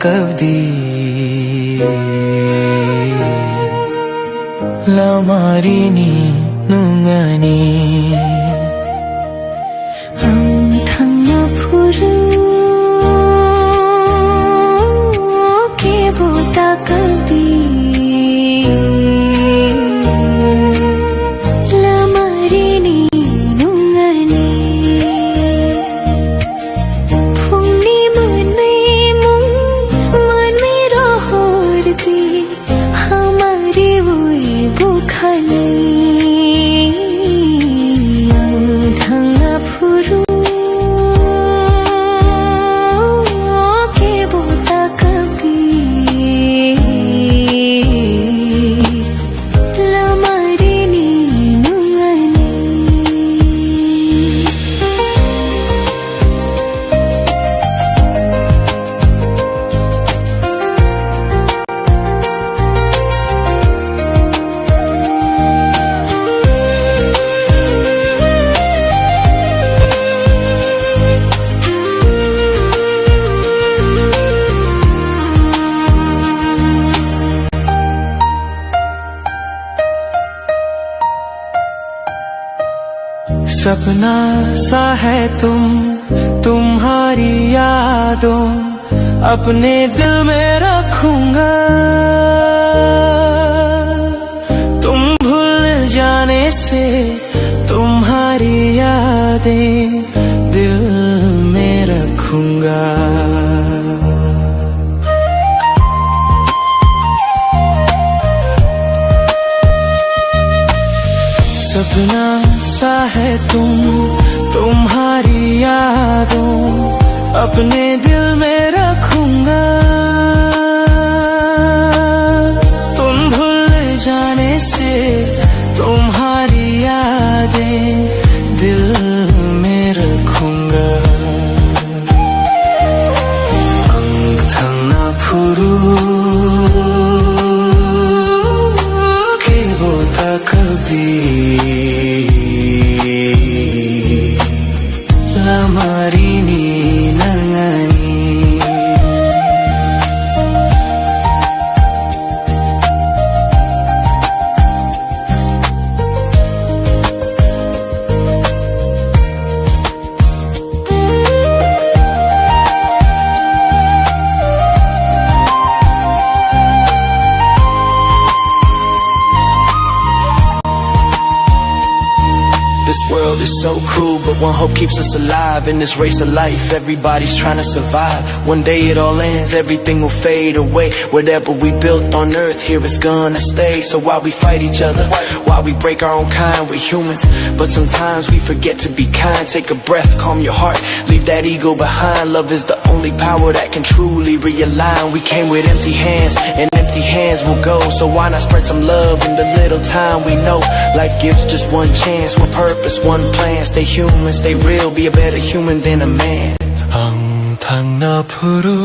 kabdi lamarini nungani thangna phuru ke bota kabdi सपना सा है तुम्हारी यादों अपने दिल में रखूंगा तुम भूल जाने से तुम्हारी यादें दिल में रखूंगा सपना सा है तुम्हारी यादों अपने दिल में रखूंगा तुम भूल जाने से तुम्हारी यादें दिल में रखूंगा अंग थंगना फुरू के बोता कभी lamarini nangani This world is so cruel, but one hope keeps us alive. In this race of life, everybody's trying to survive. One day it all ends, everything will fade away. Whatever we built on earth, here is gonna stay. So why we fight each other? Why we break our own kind? We're humans, but sometimes we forget to be kind. Take a breath, calm your heart, leave that ego behind. Love is the only power that can truly realign. We came with empty hands, and empty hands will go. So why not spread some love in the little time we know? Life gives just one chance, one purpose, one plan. Stay human, stay real, be a better human than a man. Ang thangna phuru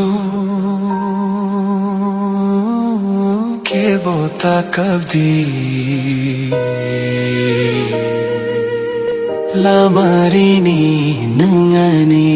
ke bota kabdi lamarini nungani